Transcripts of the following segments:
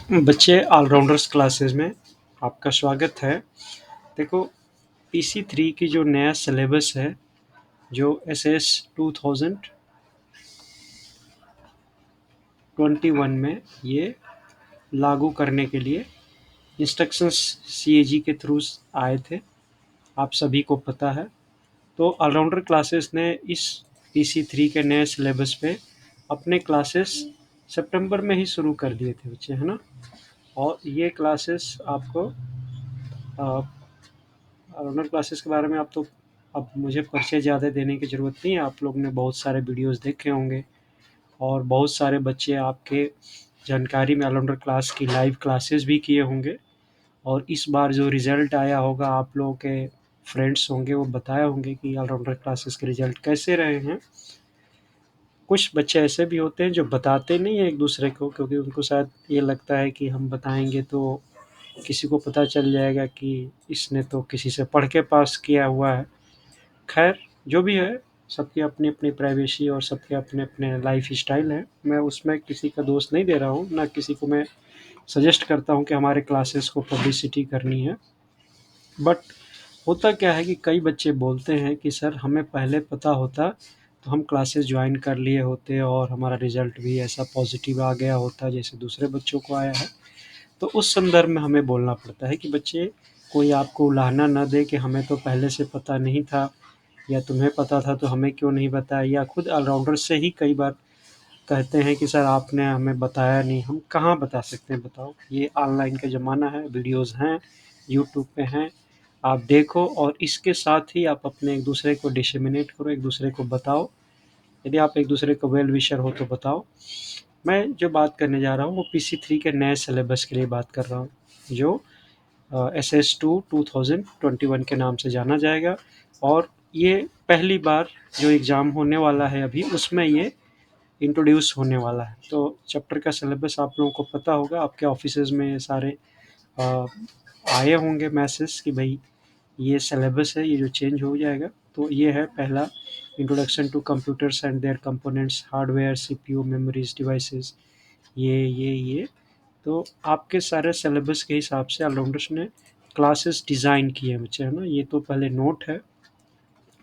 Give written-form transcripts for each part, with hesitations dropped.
बच्चे allrounders classes में आपका स्वागत है। देखो, PC3 की जो नया सिलेबस है, जो SS 2021 में ये लागू करने के लिए इंस्ट्रक्शंस CAG के थ्रू आए थे, आप सभी को पता है। तो ऑलराउंडर क्लासेस ने इस PC3 के नए सिलेबस पे अपने क्लासेस सितंबर में ही शुरू कर दिए थे बच्चे, है ना। और ये क्लासेस आपको ऑलराउंडर क्लासेस के बारे में आप तो अब मुझे परिचय ज़्यादा देने की ज़रूरत नहीं है, आप लोग ने बहुत सारे वीडियोस देखे होंगे और बहुत सारे बच्चे आपके जानकारी में ऑलराउंडर क्लास की लाइव क्लासेस भी किए होंगे। और इस बार जो रिज़ल्ट आया होगा, आप लोगों के फ्रेंड्स होंगे वो बताए होंगे कि ऑलराउंडर क्लासेस के रिज़ल्ट कैसे रहे हैं। कुछ बच्चे ऐसे भी होते हैं जो बताते नहीं हैं एक दूसरे को, क्योंकि उनको शायद ये लगता है कि हम बताएंगे तो किसी को पता चल जाएगा कि इसने तो किसी से पढ़ के पास किया हुआ है। खैर, जो भी है, सबकी अपनी अपनी प्राइवेसी और सबके अपने अपने लाइफ स्टाइल है। मैं उसमें किसी का दोष नहीं दे रहा हूँ, ना किसी को मैं सजेस्ट करता हूँ कि हमारे क्लासेस को पब्लिसिटी करनी है। बट होता क्या है कि कई बच्चे बोलते हैं कि सर, हमें पहले पता होता तो हम क्लासेस ज्वाइन कर लिए होते और हमारा रिजल्ट भी ऐसा पॉजिटिव आ गया होता जैसे दूसरे बच्चों को आया है। तो उस संदर्भ में हमें बोलना पड़ता है कि बच्चे, कोई आपको उलाहना न दे कि हमें तो पहले से पता नहीं था, या तुम्हें पता था तो हमें क्यों नहीं बताया, या खुद ऑलराउंडर से ही कई बार कहते हैं कि सर आपने हमें बताया नहीं। हम कहाँ बता सकते हैं, बताओ। ये ऑनलाइन का ज़माना है, वीडियोस हैं, यूट्यूब पे हैं, आप देखो और इसके साथ ही आप अपने एक दूसरे को डिसमिनेट करो, एक दूसरे को बताओ। यदि आप एक दूसरे को वेल विशर हो तो बताओ। मैं जो बात करने जा रहा हूँ वो PC3 के नए सिलेबस के लिए बात कर रहा हूँ, जो SS2 2021 के नाम से जाना जाएगा। और ये पहली बार जो एग्ज़ाम होने वाला है अभी, उसमें ये इंट्रोड्यूस होने वाला है। तो चैप्टर का सिलेबस आप लोगों को पता होगा, आपके ऑफिसेज में सारे आ, आए होंगे मैसेज कि भाई ये सिलेबस है, ये जो चेंज हो जाएगा। तो ये है पहला, introduction to computers and their components, hardware, CPU, memories, devices, ये तो आपके सारे सिलेबस के हिसाब से ऑलराउंडर्स ने क्लासेस डिज़ाइन किए हैं बच्चे, है ना। ये तो पहले नोट है,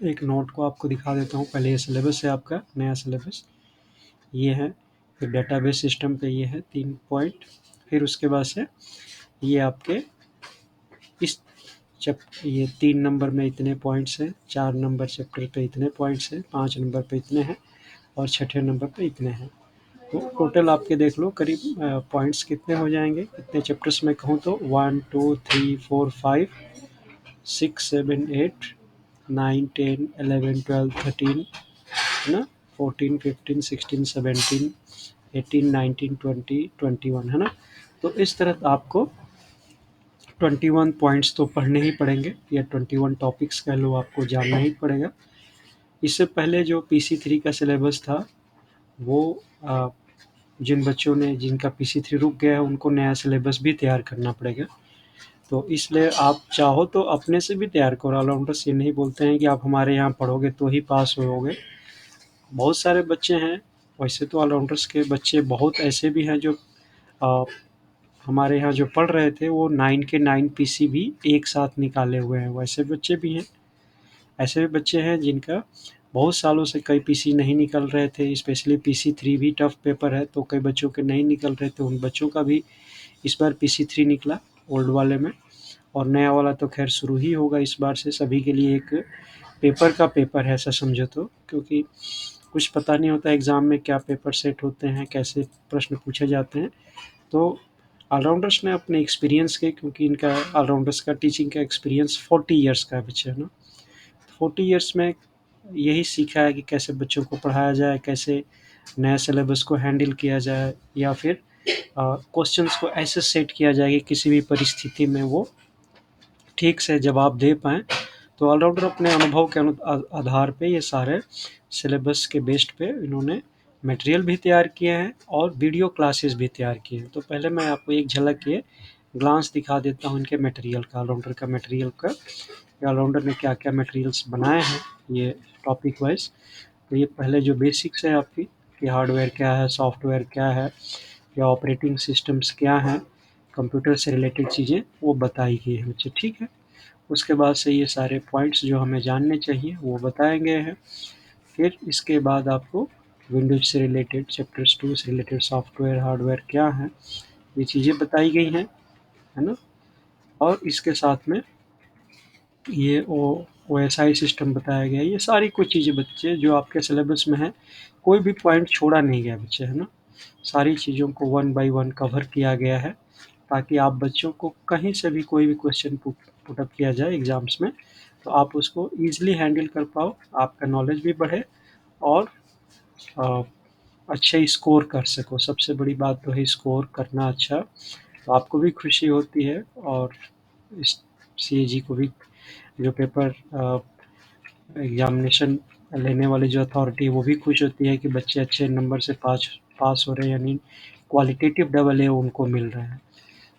एक नोट को आपको दिखा देता हूँ। पहले ये सिलेबस है, आपका नया सिलेबस ये है। फिर डेटाबेस सिस्टम पे ये है 3 पॉइंट। फिर उसके बाद से ये आपके इस ये 3 नंबर में इतने पॉइंट्स हैं, 4 नंबर चैप्टर पे इतने पॉइंट्स हैं, 5 नंबर पे इतने हैं और छठे नंबर पे इतने हैं। तो टोटल आपके देख लो करीब पॉइंट्स कितने हो जाएंगे। कितने चैप्टर्स में कहूँ तो 1 2 3 4 5 6 7 8 9 10 11 12 13, है ना, 14 15 16 17 18 19 20 21, है ना। तो इस तरह आपको 21 पॉइंट्स तो पढ़ने ही पड़ेंगे, या 21 टॉपिक्स कह लो, आपको जानना ही पड़ेगा। इससे पहले जो PC3 का सिलेबस था, वो जिन बच्चों ने जिनका PC3 रुक गया है उनको नया सिलेबस भी तैयार करना पड़ेगा। तो इसलिए आप चाहो तो अपने से भी तैयार करो। ऑलराउंडर्स ये नहीं बोलते हैं कि आप हमारे यहाँ पढ़ोगे तो ही पास होगे। बहुत सारे बच्चे हैं, वैसे तो ऑलराउंडर्स के बच्चे बहुत ऐसे भी हैं जो आ, हमारे यहाँ जो पढ़ रहे थे वो 9 के 9 PC भी एक साथ निकाले हुए हैं, वैसे बच्चे भी हैं। ऐसे भी बच्चे हैं जिनका बहुत सालों से कई PC नहीं निकल रहे थे, स्पेशली PC3 भी टफ पेपर है तो कई बच्चों के नहीं निकल रहे थे, उन बच्चों का भी इस बार PC3 निकला ओल्ड वाले में। और नया वाला तो खैर शुरू ही होगा इस बार से। सभी के लिए एक पेपर का पेपर है, ऐसा समझो तो, क्योंकि कुछ पता नहीं होता एग्ज़ाम में क्या पेपर सेट होते हैं, कैसे प्रश्न पूछे जाते हैं। तो ऑलराउंडर्स ने अपने एक्सपीरियंस के, क्योंकि इनका ऑलराउंडर्स का टीचिंग का एक्सपीरियंस 40 ईयर्स का है बच्चे, है ना। 40 ईयर्स में यही सीखा है कि कैसे बच्चों को पढ़ाया जाए, कैसे नए सिलेबस को हैंडल किया जाए, या फिर क्वेश्चंस को ऐसे सेट किया जाए कि किसी भी परिस्थिति में वो ठीक से जवाब दे पाएँ। तो ऑलराउंडर अपने अनुभव के आधार पे ये सारे सिलेबस के बेस्ड पे इन्होंने मटेरियल भी तैयार किए हैं और वीडियो क्लासेस भी तैयार किए हैं। तो पहले मैं आपको एक झलक ये ग्लांस दिखा देता हूँ इनके मटेरियल का, ऑलराउंडर का मटेरियल का, ऑलराउंडर ने क्या क्या मटेरियल्स बनाए हैं ये टॉपिक वाइज। तो ये पहले जो बेसिक्स है आपकी, कि हार्डवेयर क्या है, सॉफ्टवेयर क्या है, या ऑपरेटिंग सिस्टम्स क्या हैं, कंप्यूटर से रिलेटेड चीज़ें वो बताई गई हैं बच्चे, ठीक है। उसके बाद से ये सारे पॉइंट्स जो हमें जानने चाहिए वो बताए गए हैं। फिर इसके बाद आपको विंडोज से रिलेटेड चैप्टर्स 2 से रिलेटेड सॉफ्टवेयर हार्डवेयर क्या है ये चीज़ें बताई गई हैं, है ना। और इसके साथ में ये OSI सिस्टम बताया गया है। ये सारी कुछ चीज़ें बच्चे जो आपके सिलेबस में है, कोई भी पॉइंट छोड़ा नहीं गया बच्चे, है ना। सारी चीज़ों को 1 बाय 1 कवर किया गया है ताकि आप बच्चों को कहीं से भी कोई भी क्वेश्चन पुट अप किया जाए एग्ज़ाम्स में तो आप उसको ईज़िली हैंडल कर पाओ, आपका नॉलेज भी बढ़े और अ, अच्छे स्कोर कर सको। सबसे बड़ी बात तो है स्कोर करना अच्छा, तो आपको भी खुशी होती है और इस CAG को भी जो पेपर एग्जामिनेशन लेने वाली जो अथॉरिटी है वो भी खुश होती है कि बच्चे अच्छे नंबर से पास हो रहे हैं, यानी क्वालिटेटिव AA उनको मिल रहा है।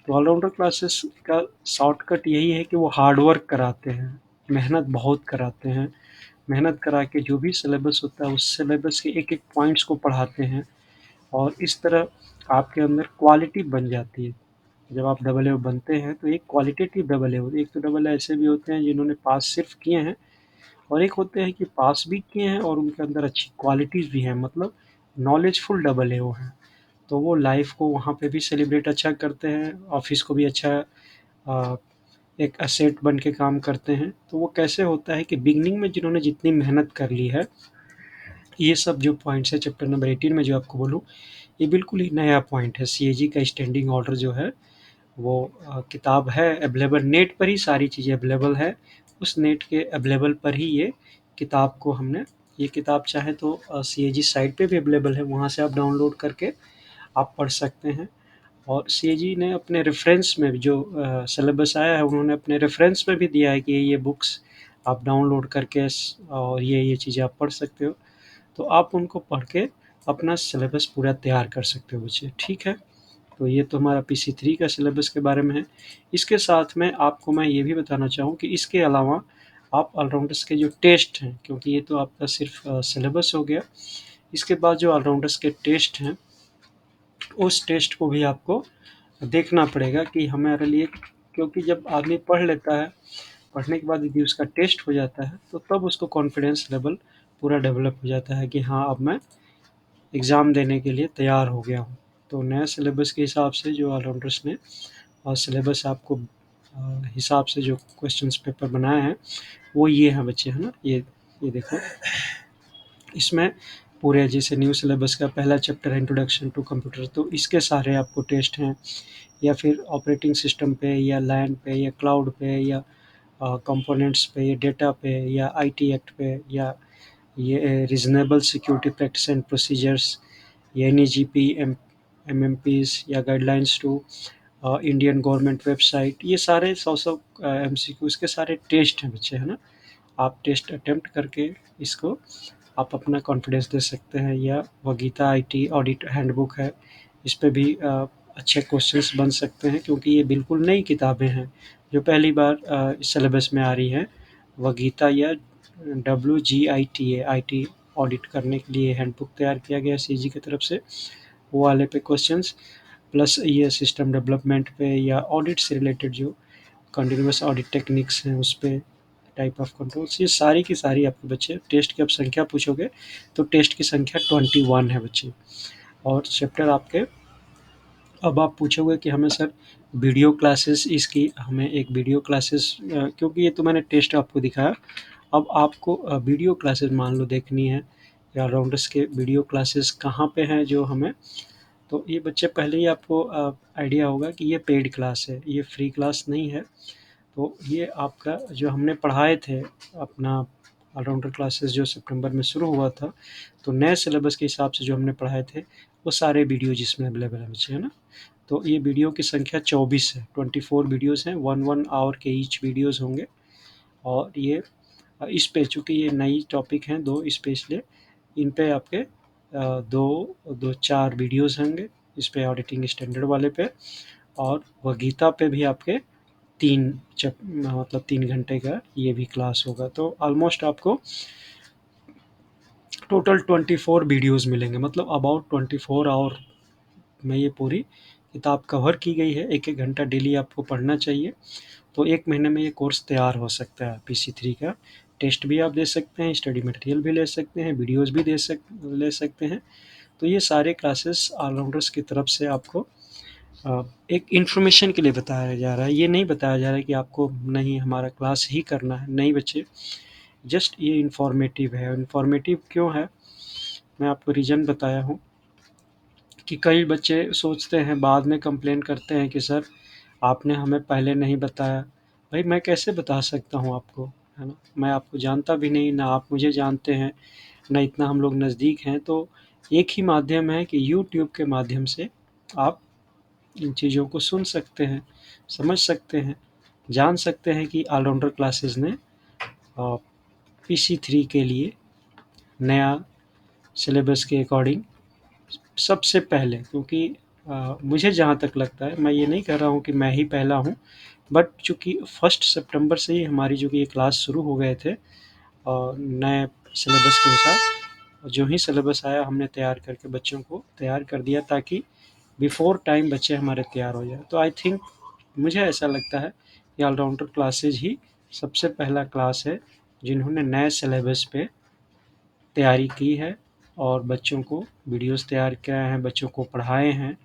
तो ऑलराउंडर क्लासेस का शॉर्टकट यही है कि वो हार्ड वर्क कराते हैं, मेहनत बहुत कराते हैं, मेहनत करा के जो भी सिलेबस होता है उस सिलेबस के एक एक पॉइंट्स को पढ़ाते हैं और इस तरह आपके अंदर क्वालिटी बन जाती है। जब आप AA बनते हैं तो एक क्वालिटेटिव AA होते हैं। एक तो AA ऐसे भी होते हैं जिन्होंने पास सिर्फ किए हैं और एक होते हैं कि पास भी किए हैं और उनके अंदर अच्छी क्वालिटीज़ भी हैं, मतलब नॉलेजफुल AA हैं। तो वो लाइफ को वहाँ पे भी सेलिब्रेट अच्छा करते हैं, ऑफिस को भी अच्छा एक एसेट बन के काम करते हैं। तो वो कैसे होता है कि बिगनिंग में जिन्होंने जितनी मेहनत कर ली है, ये सब जो पॉइंट्स है चैप्टर नंबर 18 में जो आपको बोलूँ, ये बिल्कुल ही नया पॉइंट है। CAG का स्टैंडिंग ऑर्डर जो है वो किताब है अवेलेबल, नेट पर ही सारी चीज़ें अवेलेबल है। उस नेट के अवेलेबल पर ही ये किताब को हमने, ये किताब चाहे तो CAG साइट पे भी अवेलेबल है, वहाँ से आप डाउनलोड करके आप पढ़ सकते हैं। और CAG ने अपने रेफरेंस में जो सिलेबस आया है उन्होंने अपने रेफरेंस में भी दिया है कि ये बुक्स आप डाउनलोड करके और ये चीज़ें आप पढ़ सकते हो। तो आप उनको पढ़ के अपना सिलेबस पूरा तैयार कर सकते हो बच्चे, ठीक है। तो ये तो हमारा PC3 का सिलेबस के बारे में है। इसके साथ में आपको मैं ये भी बताना चाहूँ कि इसके अलावा आप ऑलराउंडर्स के जो टेस्ट हैं, क्योंकि ये तो आपका सिर्फ सिलेबस हो गया, इसके बाद जो ऑलराउंडर्स के टेस्ट हैं उस टेस्ट को भी आपको देखना पड़ेगा कि हमारे लिए, क्योंकि जब आदमी पढ़ लेता है, पढ़ने के बाद यदि उसका टेस्ट हो जाता है तो तब उसको कॉन्फिडेंस लेवल पूरा डेवलप हो जाता है कि हाँ अब मैं एग्ज़ाम देने के लिए तैयार हो गया हूँ। तो नए सिलेबस के हिसाब से जो ऑलराउंडर्स ने और सिलेबस आपको हिसाब से जो क्वेश्चंस पेपर बनाए हैं वो ये हैं बच्चे, है ना। ये देखो, इसमें पूरे जैसे न्यू सिलेबस का पहला चैप्टर है इंट्रोडक्शन टू कंप्यूटर, तो इसके सारे आपको टेस्ट हैं, या फिर ऑपरेटिंग सिस्टम पे या लैन पे या क्लाउड पे या कंपोनेंट्स पे या डेटा पे या IT एक्ट पे या ये reasonable security practice and procedures या NEGP MMPs या guidelines to Indian government website, ये सारे 100 MCQs के सारे टेस्ट हैं बच्चे, है ना। आप टेस्ट अटेम्प्ट करके इसको आप अपना कॉन्फिडेंस दे सकते हैं। या वगीता IT ऑडिट हैंडबुक है, इस पे भी अच्छे क्वेश्चंस बन सकते हैं क्योंकि ये बिल्कुल नई किताबें हैं जो पहली बार इस सिलेबस में आ रही है। वगीता या WGITA IT ऑडिट करने के लिए हैंडबुक तैयार किया गया है CAG की तरफ से, वो वाले पे क्वेश्चंस, प्लस ये सिस्टम डेवलपमेंट पे या ऑडिट से रिलेटेड जो कंटिन्यूस ऑडिट टेक्निक्स हैं उस पे, टाइप ऑफ कंट्रोल्स, ये सारी की सारी आपके बच्चे टेस्ट की अब संख्या पूछोगे तो टेस्ट की संख्या 21 है बच्चे। और चैप्टर आपके, अब आप पूछोगे कि हमें सर वीडियो क्लासेस इसकी, हमें एक वीडियो क्लासेस, क्योंकि ये तो मैंने टेस्ट आपको दिखाया, अब आपको वीडियो क्लासेस मान लो देखनी है या राउंडर्स के वीडियो क्लासेस कहाँ पे हैं जो हमें, तो ये बच्चे पहले ही आपको आइडिया होगा कि ये पेड क्लास है, ये फ्री क्लास नहीं है। तो ये आपका जो हमने पढ़ाए थे अपना ऑलराउंडर क्लासेस जो सितंबर में शुरू हुआ था, तो नए सिलेबस के हिसाब से जो हमने पढ़ाए थे वो सारे वीडियो जिसमें अवेलेबल है बच्चे, है ना। तो ये वीडियो की संख्या 24 है, 24 वीडियोज़ हैं, 1 आवर के ईच वीडियोज़ होंगे। और ये इस पे चूँकि ये नई टॉपिक हैं 2 इस पे, इसलिए इन पे आपके 4 वीडियोज़ होंगे, इस पे ऑडिटिंग स्टैंडर्ड वाले पे, और वगीता पे भी आपके 3 घंटे का ये भी क्लास होगा। तो ऑलमोस्ट आपको टोटल 24 वीडियोज़ मिलेंगे, मतलब अबाउट 24 आवर में ये पूरी किताब कवर की गई है, 1-1 घंटा डेली आपको पढ़ना चाहिए, तो 1 महीने में ये कोर्स तैयार हो सकता है PC3 का। टेस्ट भी आप दे सकते हैं, स्टडी मटेरियल भी ले सकते हैं, वीडियोज़ भी ले सकते हैं। तो ये सारे क्लासेस ऑलराउंडर्स की तरफ से आपको एक इन्फॉर्मेशन के लिए बताया जा रहा है। ये नहीं बताया जा रहा है कि आपको नहीं हमारा क्लास ही करना है, नहीं बच्चे, जस्ट ये इन्फॉर्मेटिव है। इन्फॉर्मेटिव क्यों है, मैं आपको रीज़न बताया हूँ कि कई बच्चे सोचते हैं, बाद में कंप्लेन करते हैं कि सर आपने हमें पहले नहीं बताया। भाई मैं कैसे बता सकता हूँ आपको, है ना? मैं आपको जानता भी नहीं, ना आप मुझे जानते हैं, ना इतना हम लोग नज़दीक हैं। तो एक ही माध्यम है कि यूट्यूब के माध्यम से आप इन चीज़ों को सुन सकते हैं, समझ सकते हैं, जान सकते हैं कि ऑलराउंडर क्लासेस ने PC3 के लिए नया सिलेबस के अकॉर्डिंग सबसे पहले, क्योंकि मुझे जहाँ तक लगता है, मैं ये नहीं कह रहा हूँ कि मैं ही पहला हूँ, बट चूँकि 1 सितंबर से ही हमारी जो कि ये क्लास शुरू हो गए थे नए सिलेबस के अनुसार, जो ही सिलेबस आया हमने तैयार करके बच्चों को तैयार कर दिया ताकि बिफोर टाइम बच्चे हमारे तैयार हो जाए। तो आई थिंक, मुझे ऐसा लगता है कि ऑलराउंडर क्लासेज ही सबसे पहला क्लास है जिन्होंने नए सिलेबस पे तैयारी की है और बच्चों को वीडियोस तैयार किए हैं, बच्चों को पढ़ाए हैं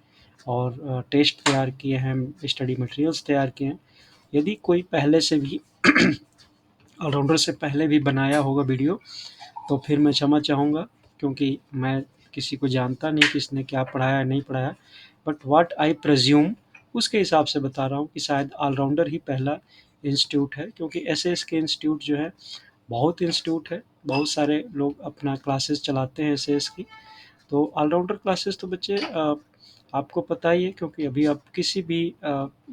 और टेस्ट तैयार किए हैं, स्टडी मटेरियल्स तैयार किए हैं। यदि कोई पहले से भी ऑलराउंडर से पहले भी बनाया होगा वीडियो, तो फिर मैं क्षमा चाहूँगा, क्योंकि मैं किसी को जानता नहीं किसने क्या पढ़ाया नहीं पढ़ाया, बट व्हाट आई प्रेज्यूम उसके हिसाब से बता रहा हूँ कि शायद ऑलराउंडर ही पहला इंस्टीट्यूट है, क्योंकि एसएएस के इंस्टीट्यूट जो है, बहुत इंस्टीट्यूट है, बहुत सारे लोग अपना क्लासेस चलाते हैं एसएएस की। तो ऑलराउंडर क्लासेस तो बच्चे आपको पता ही है, क्योंकि अभी आप किसी भी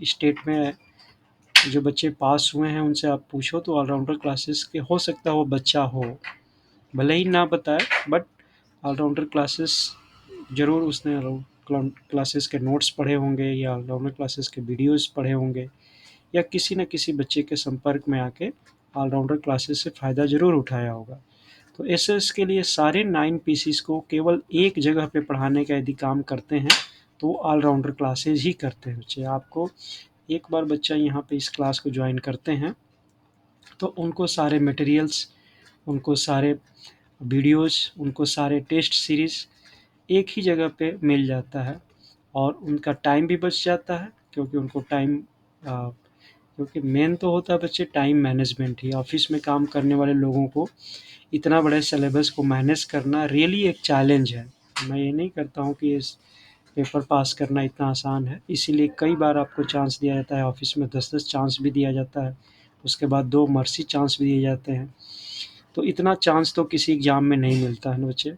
स्टेट में जो बच्चे पास हुए हैं उनसे आप पूछो तो ऑलराउंडर क्लासेस के हो सकता है वो बच्चा हो, भले ही ना बताए, बट ऑलराउंडर क्लासेस ज़रूर उसने क्लासेस के नोट्स पढ़े होंगे या ऑलराउंडर क्लासेस के वीडियोस पढ़े होंगे, या किसी न किसी बच्चे के संपर्क में आके ऑलराउंडर क्लासेस से फ़ायदा ज़रूर उठाया होगा। तो एसएस के लिए सारे 9 पीसीस को केवल एक जगह पे पढ़ाने का यदि काम करते हैं तो वो ऑलराउंडर क्लासेज ही करते हैं बच्चे। आपको एक बार बच्चा यहाँ पे इस क्लास को ज्वाइन करते हैं तो उनको सारे मटेरियल्स, उनको सारे वीडियोस, उनको सारे टेस्ट सीरीज़ एक ही जगह पे मिल जाता है और उनका टाइम भी बच जाता है, क्योंकि उनको टाइम क्योंकि मेन तो होता है बच्चे टाइम मैनेजमेंट ही। ऑफिस में काम करने वाले लोगों को इतना बड़े सिलेबस को मैनेज करना रियली एक चैलेंज है। मैं ये नहीं करता हूँ कि इस पेपर पास करना इतना आसान है, इसीलिए कई बार आपको चांस दिया जाता है, ऑफिस में 10-10 चांस भी दिया जाता है, उसके बाद 2 मर्सी चांस भी दिए जाते हैं। तो इतना चांस तो किसी एग्ज़ाम में नहीं मिलता है ना बच्चे।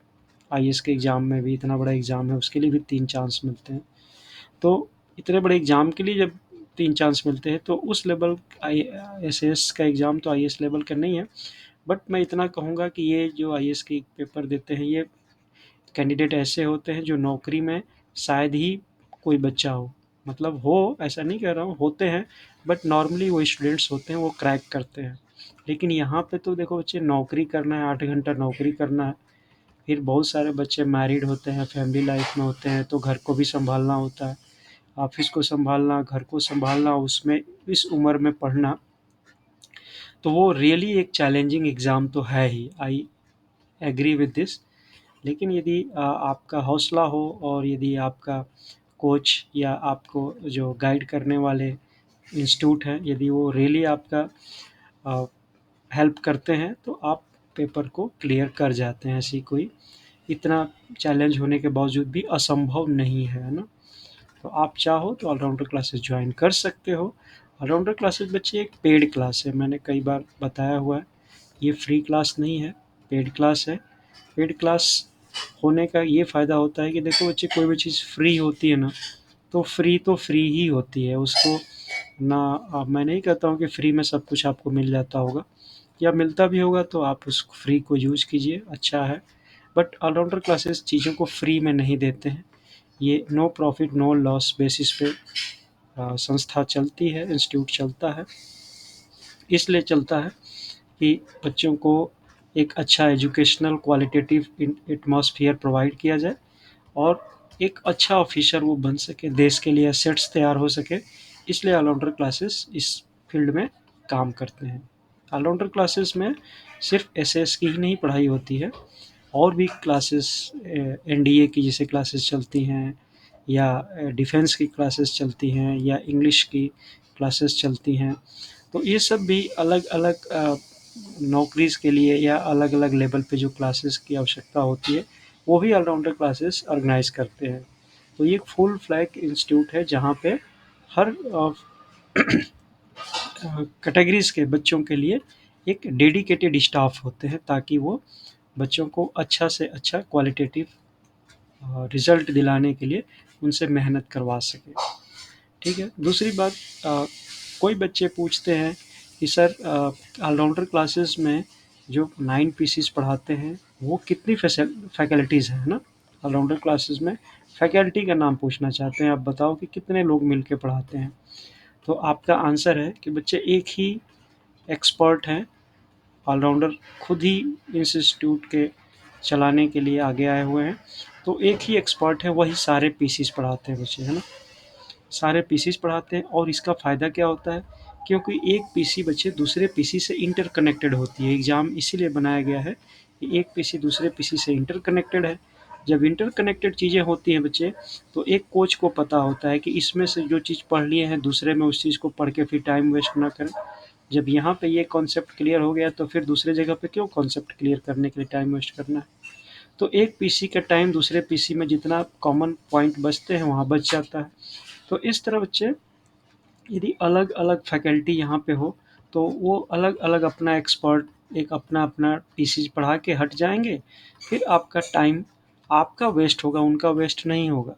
आईएएस के एग्ज़ाम में भी इतना बड़ा एग्ज़ाम है, उसके लिए भी 3 चांस मिलते हैं। तो इतने बड़े एग्ज़ाम के लिए जब 3 चांस मिलते हैं तो उस लेवल आई एसएस का एग्ज़ाम तो आईएएस लेवल का नहीं है। बट मैं इतना कहूँगा कि ये जो आईएएस के पेपर देते हैं, ये कैंडिडेट ऐसे होते हैं जो नौकरी में शायद ही कोई बच्चा हो, मतलब हो ऐसा नहीं कह रहा हूँ, होते हैं, बट नॉर्मली वो स्टूडेंट्स होते हैं वो क्रैक करते हैं। लेकिन यहाँ पे तो देखो बच्चे, नौकरी करना है, 8 घंटा नौकरी करना है, फिर बहुत सारे बच्चे मैरिड होते हैं, फैमिली लाइफ में होते हैं, तो घर को भी संभालना होता है, ऑफिस को संभालना, घर को संभालना, उसमें इस उम्र में पढ़ना, तो वो रियली एक चैलेंजिंग एग्ज़ाम तो है ही। I agree with this. लेकिन यदि आपका हौसला हो और यदि आपका कोच या आपको जो गाइड करने वाले इंस्टीट्यूट हैं, यदि वो रियली आपका हेल्प करते हैं तो आप पेपर को क्लियर कर जाते हैं। ऐसी कोई इतना चैलेंज होने के बावजूद भी असंभव नहीं है ना। तो आप चाहो तो ऑलराउंडर क्लासेस ज्वाइन कर सकते हो। ऑलराउंडर क्लासेस बच्चे एक पेड क्लास है, मैंने कई बार बताया हुआ है, ये फ्री क्लास नहीं है, पेड क्लास है। पेड क्लास होने का ये फ़ायदा होता है कि देखो बच्चे, कोई भी चीज़ फ्री होती है ना, तो फ्री ही होती है उसको ना। मैं नहीं कहता हूँ कि फ्री में सब कुछ आपको मिल जाता होगा, या मिलता भी होगा तो आप उस फ्री को यूज़ कीजिए, अच्छा है। बट ऑलराउंडर क्लासेस चीज़ों को फ्री में नहीं देते हैं, ये no profit no loss basis पे संस्था चलती है, इंस्टीट्यूट चलता है। इसलिए चलता है कि बच्चों को एक अच्छा एजुकेशनल क्वालिटेटिव एटमॉस्फेयर प्रोवाइड किया जाए और एक अच्छा ऑफिसर वो बन सके, देश के लिए एसेट्स तैयार हो सके, इसलिए ऑलराउंडर क्लासेस इस फील्ड में काम करते हैं। ऑलराउंडर क्लासेस में सिर्फ एसएस की ही नहीं पढ़ाई होती है, और भी क्लासेस एनडीए की जैसे क्लासेस चलती हैं, या डिफेंस की क्लासेस चलती हैं, या इंग्लिश की क्लासेस चलती हैं। तो ये सब भी अलग अलग नौकरीज़ के लिए या अलग अलग लेवल पे जो क्लासेस की आवश्यकता होती है, वो भी ऑलराउंडर क्लासेस ऑर्गेनाइज करते हैं। तो ये एक फुल फ्लैग इंस्टीट्यूट है जहाँ पे हर कैटेगरीज के बच्चों के लिए एक डेडिकेटेड स्टाफ होते हैं, ताकि वो बच्चों को अच्छा से अच्छा क्वालिटेटिव रिजल्ट दिलाने के लिए उनसे मेहनत करवा सके। ठीक है। दूसरी बात, कोई बच्चे पूछते हैं कि सर ऑलराउंडर क्लासेस में जो 9 पीसीस पढ़ाते हैं वो कितनी फैकल्टीज़ हैं, है ना। ऑलराउंडर क्लासेस में फैकल्टी का नाम पूछना चाहते हैं, आप बताओ कि कितने लोग मिलकर पढ़ाते हैं। तो आपका आंसर है कि बच्चे एक ही एक्सपर्ट हैं, ऑलराउंडर खुद ही इंस्टीट्यूट के चलाने के लिए आगे आए हुए हैं। तो एक ही एक्सपर्ट है, वही सारे पीसीस पढ़ाते हैं बच्चे, है ना। सारे पीसीस पढ़ाते हैं, और इसका फ़ायदा क्या होता है, क्योंकि एक पीसी बच्चे दूसरे पीसी से इंटरकनेक्टेड होती है। एग्ज़ाम इसीलिए बनाया गया है कि एक पीसी दूसरे पीसी से इंटरकनेक्टेड है। जब इंटरकनेक्टेड चीज़ें होती हैं बच्चे, तो एक कोच को पता होता है कि इसमें से जो चीज़ पढ़ लिए हैं दूसरे में उस चीज़ को पढ़ के फिर टाइम वेस्ट ना करें। जब यहाँ पे ये कॉन्सेप्ट क्लियर हो गया तो फिर दूसरे जगह पे क्यों कॉन्सेप्ट क्लियर करने के लिए टाइम वेस्ट करना है। तो एक पीसी का टाइम दूसरे पीसी में जितना कॉमन पॉइंट बचते हैं वहाँ बच जाता है। तो इस तरह बच्चे, यदि अलग अलग फैकल्टी यहाँ पे हो तो वो अलग अलग अपना एक्सपर्ट एक अपना अपना पीसी पढ़ा के हट जाएंगे, फिर आपका टाइम आपका वेस्ट होगा, उनका वेस्ट नहीं होगा,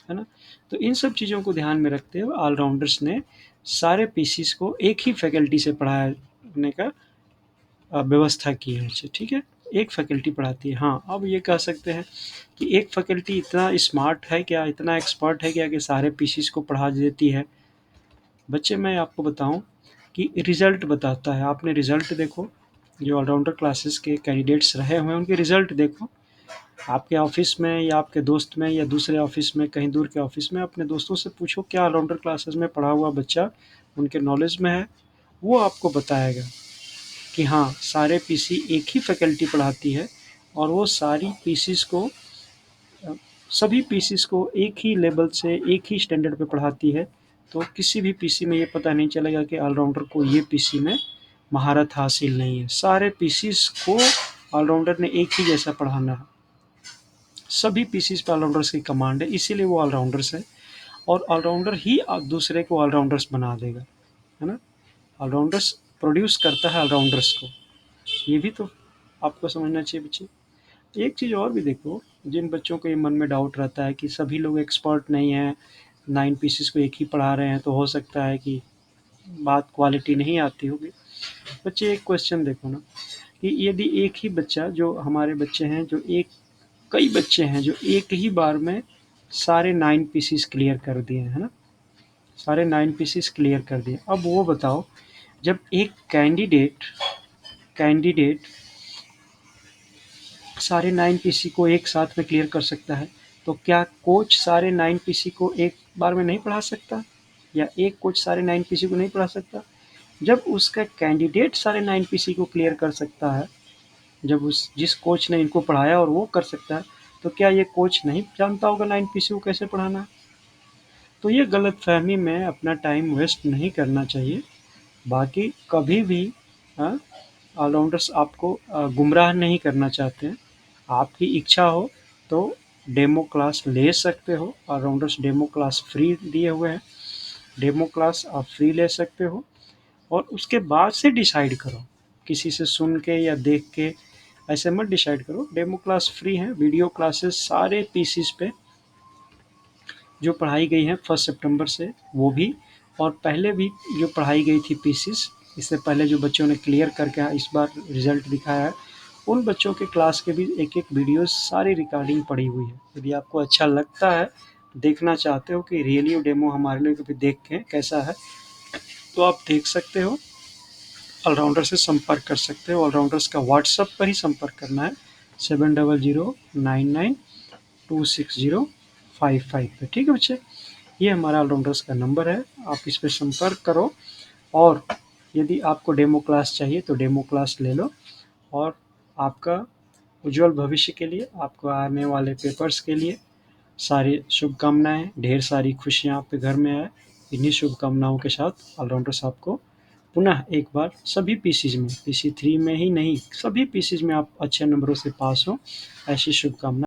है ना। तो इन सब चीज़ों को ध्यान में रखते हुए ऑलराउंडर्स ने सारे पीसीस को एक ही फैकल्टी से पढ़ाने का व्यवस्था की है उसे। ठीक है, एक फैकल्टी पढ़ाती है। हाँ, अब ये कह सकते हैं कि एक फैकल्टी इतना स्मार्ट है क्या, इतना एक्सपर्ट है क्या कि सारे पीसीस को पढ़ा देती है। बच्चे, मैं आपको बताऊं कि रिज़ल्ट बताता है। आपने रिज़ल्ट देखो, जो ऑलराउंडर क्लासेस के कैंडिडेट्स रहे हुए हैं उनके रिज़ल्ट देखो। आपके ऑफिस में या आपके दोस्त में या दूसरे ऑफिस में, कहीं दूर के ऑफिस में, अपने दोस्तों से पूछो क्या ऑलराउंडर क्लासेस में पढ़ा हुआ बच्चा उनके नॉलेज में है। वो आपको बताएगा कि हाँ, सारे पीसी एक ही फैकल्टी पढ़ाती है, और वो सारी पीसीस को सभी पीसीस को एक ही लेवल से एक ही स्टैंडर्ड पे पढ़ाती है। तो किसी भी पीसी में ये पता नहीं चलेगा कि ऑलराउंडर को ये पीसी में महारत हासिल नहीं है। सारे पीसीस को ऑलराउंडर ने एक ही जैसा पढ़ाना है। सभी पीसीस पे ऑलराउंडर्स की कमांड है, इसीलिए वो ऑलराउंडर्स है। और ऑलराउंडर ही दूसरे को ऑलराउंडर्स बना देगा, है ना। ऑलराउंडर्स प्रोड्यूस करता है ऑलराउंडर्स को, ये भी तो आपको समझना चाहिए बच्चे। एक चीज़ और भी देखो, जिन बच्चों के मन में डाउट रहता है कि सभी लोग एक्सपर्ट नहीं हैं, 9 पीसेस को एक ही पढ़ा रहे हैं, तो हो सकता है कि बात क्वालिटी नहीं आती होगी। बच्चे, एक क्वेश्चन देखो ना, कि यदि एक ही बच्चा, जो हमारे बच्चे हैं, जो एक कई बच्चे हैं जो एक ही बार में सारे 9 पीसेस क्लियर कर दिए, है ना। सारे 9 पीसेस क्लियर कर दिए। अब वो बताओ, जब एक कैंडिडेट कैंडिडेट सारे 9 पीसी को एक साथ में क्लियर कर सकता है, तो क्या कोच सारे 9 पीसी को एक बार में नहीं पढ़ा सकता, या एक कोच सारे 9 पीसी को नहीं पढ़ा सकता। जब उसका कैंडिडेट सारे 9 पीसी को क्लियर कर सकता है, जब उस जिस कोच ने इनको पढ़ाया और वो कर सकता है, तो क्या ये कोच नहीं जानता होगा 9 पीसी को कैसे पढ़ाना है। तो ये गलतफहमी में अपना टाइम वेस्ट नहीं करना चाहिए। बाकी कभी भी ऑलराउंडर्स आपको गुमराह नहीं करना चाहते हैं। आपकी इच्छा हो तो डेमो क्लास ले सकते हो। ऑलराउंडर्स डेमो क्लास फ्री दिए हुए हैं, डेमो क्लास आप फ्री ले सकते हो, और उसके बाद से डिसाइड करो। किसी से सुन के या देख के ऐसे मत डिसाइड करो। डेमो क्लास फ्री है, वीडियो क्लासेस सारे पीसीस पे जो पढ़ाई गई है 1 सितंबर से, वो भी, और पहले भी जो पढ़ाई गई थी पीसीस, इससे पहले जो बच्चों ने क्लियर करके इस बार रिजल्ट दिखाया है, उन बच्चों के क्लास के भी एक एक वीडियोस सारी रिकॉर्डिंग पड़ी हुई है। यदि आपको अच्छा लगता है, देखना चाहते हो कि रियली डेमो हमारे लिए कभी देख के कैसा है, तो आप देख सकते हो। ऑलराउंडर से संपर्क कर सकते हो। ऑलराउंडर्स का व्हाट्सएप पर ही संपर्क करना है, 70099260 55 पे। ठीक है बच्चे, ये हमारा ऑलराउंडर्स का नंबर है, आप इस पे संपर्क करो। और यदि आपको डेमो क्लास चाहिए तो डेमो क्लास ले लो। और आपका उज्जवल भविष्य के लिए, आपको आने वाले पेपर्स के लिए सारी शुभकामनाएं, ढेर सारी खुशियां आपके घर में आए। इन्हीं शुभकामनाओं के साथ ऑलराउंडर्स आपको पुनः एक बार सभी पीसीज में, PC3 में ही नहीं, सभी पीसीज में आप अच्छे नंबरों से पास हो, ऐसी शुभकामना